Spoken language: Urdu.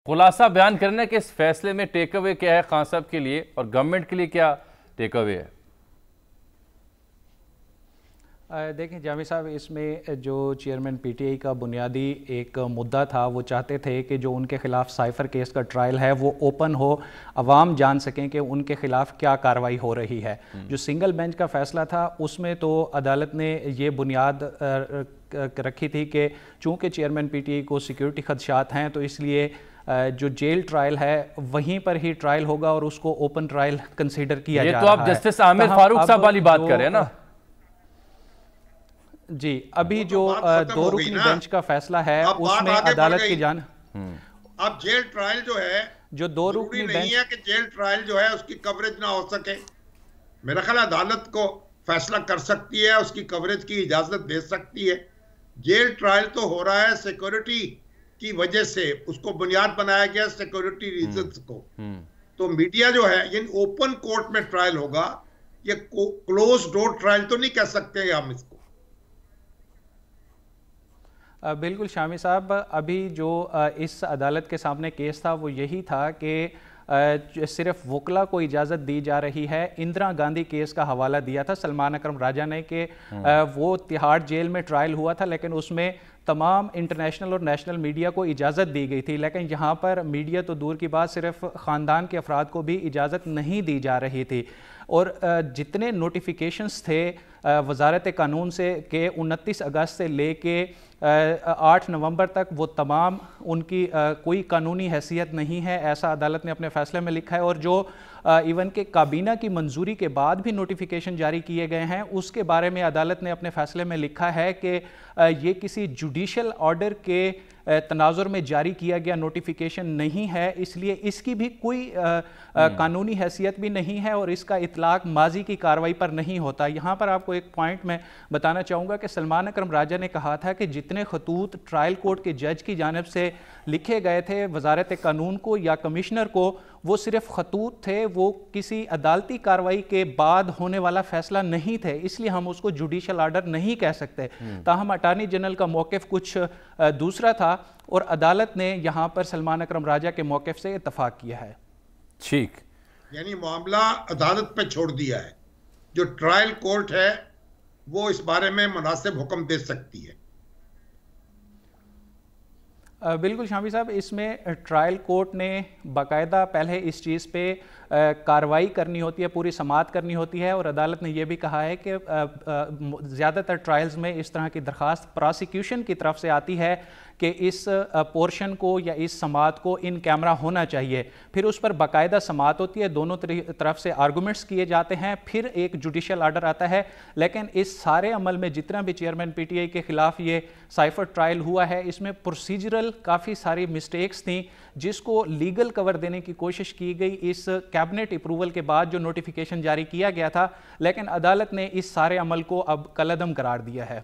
خلاصہ بیان کرنے کے اس فیصلے میں ٹیک اوے کیا ہے خان صاحب کے لیے اور گورنمنٹ کے لیے کیا ٹیک اوے ہے؟ دیکھیں جامی صاحب، اس میں جو چیئرمین پی ٹی آئی کا بنیادی ایک مدعا تھا، وہ چاہتے تھے کہ جو ان کے خلاف سائفر کیس کا ٹرائل ہے وہ اوپن ہو، عوام جان سکیں کہ ان کے خلاف کیا کارروائی ہو رہی ہے۔ جو سنگل بینچ کا فیصلہ تھا اس میں تو عدالت نے یہ بنیاد رکھی تھی کہ چونکہ چیئرمین پی ٹی آئی کو سیکیورٹی خدشات ہیں تو اس لیے جو جیل ٹرائل ہے وہیں پر ہی ٹرائل ہوگا اور اس کو اوپن ٹرائل کنسیڈر کیا جا رہا ہے۔ یہ تو آپ جسٹس عامر فاروق صاحب والی بات کر رہے ہیں نا؟ جی، ابھی جو دو رکنی بینچ کا فیصلہ ہے اس میں عدالت کی اب جیل ٹرائل جو ہے جو دو رکنی بینچ نہیں ہے کہ جیل ٹرائل جو ہے اس کی کوریج نہ ہو سکے۔ میرا خیال عدالت کو فیصلہ کر سکتی ہے، اس کی کوریج کی اجازت دے سکتی ہے۔ جیل ٹرائل تو ہو رہا ہے سیکورٹی کی وجہ سے، اس کو بنیاد بنایا گیا سیکورٹی ریزنز کو۔ تو میڈیا جو ہے یعنی اوپن کورٹ میں ٹرائل ہوگا، یہ کلوز ڈور ٹرائل تو نہیں کہہ سکتے ہم اس کو۔ بالکل شامی صاحب، ابھی جو اس عدالت کے سامنے کیس تھا وہ یہی تھا کہ صرف وکلا کو اجازت دی جا رہی ہے۔ اندرا گاندھی کیس کا حوالہ دیا تھا سلمان اکرم راجہ نے کہ وہ تہاڑ جیل میں ٹرائل ہوا تھا، لیکن اس میں تمام انٹرنیشنل اور نیشنل میڈیا کو اجازت دی گئی تھی، لیکن یہاں پر میڈیا تو دور کی بات، صرف خاندان کے افراد کو بھی اجازت نہیں دی جا رہی تھی۔ اور جتنے نوٹیفیکیشنز تھے وزارت قانون سے کہ 29 اگست سے لے کے 8 نومبر تک، وہ تمام ان کی کوئی قانونی حیثیت نہیں ہے، ایسا عدالت نے اپنے فیصلے میں لکھا ہے۔ اور جو ایون کہ کابینہ کی منظوری کے بعد بھی نوٹیفیکیشن جاری کیے گئے ہیں، اس کے بارے میں عدالت نے اپنے فیصلے میں لکھا ہے کہ یہ کسی جوڈیشل آرڈر کے تناظر میں جاری کیا گیا نوٹیفیکیشن نہیں ہے، اس لیے اس کی بھی کوئی قانونی حیثیت بھی نہیں ہے اور اس کا اطلاق ماضی کی کارروائی پر نہیں ہوتا۔ یہاں پر آپ کو ایک پوائنٹ میں بتانا چاہوں گا کہ سلمان اکرم راجہ نے کہا تھا کہ جتنے خطوط ٹرائل کورٹ کے جج کی جانب سے لکھے گئے تھے وزارت قانون کو یا کمشنر کو، وہ صرف خطوط تھے، وہ کسی عدالتی کارروائی کے بعد ہونے والا فیصلہ نہیں تھے، اس لیے ہم اس کو جوڈیشل آرڈر نہیں کہہ سکتے۔ تاہم اٹارنی جنرل کا موقف کچھ دوسرا تھا اور عدالت نے یہاں پر سلمان اکرم راجہ کے موقف سے اتفاق کیا ہے۔ ٹھیک، یعنی معاملہ عدالت پہ چھوڑ دیا ہے، جو ٹرائل کورٹ ہے وہ اس بارے میں مناسب حکم دے سکتی ہے۔ بالکل شامی صاحب، اس میں ٹرائل کورٹ نے باقاعدہ پہلے اس چیز پہ کارروائی کرنی ہوتی ہے، پوری سماعت کرنی ہوتی ہے، اور عدالت نے یہ بھی کہا ہے کہ زیادہ تر ٹرائلز میں اس طرح کی درخواست پراسیکیوشن کی طرف سے آتی ہے کہ اس پورشن کو یا اس سماعت کو ان کیمرہ ہونا چاہیے، پھر اس پر باقاعدہ سماعت ہوتی ہے، دونوں طرف سے آرگومنٹس کیے جاتے ہیں، پھر ایک جوڈیشل آرڈر آتا ہے۔ لیکن اس سارے عمل میں جتنا بھی چیئرمین پی ٹی آئی کے خلاف یہ سائفر ٹرائل ہوا ہے، اس میں پروسیجرل کافی ساری مسٹیکس تھیں جس کو لیگل کور دینے کی کوشش کی گئی اس کیبنٹ اپروول کے بعد جو نوٹیفیکیشن جاری کیا گیا تھا، لیکن عدالت نے اس سارے عمل کو اب کالعدم قرار دیا ہے۔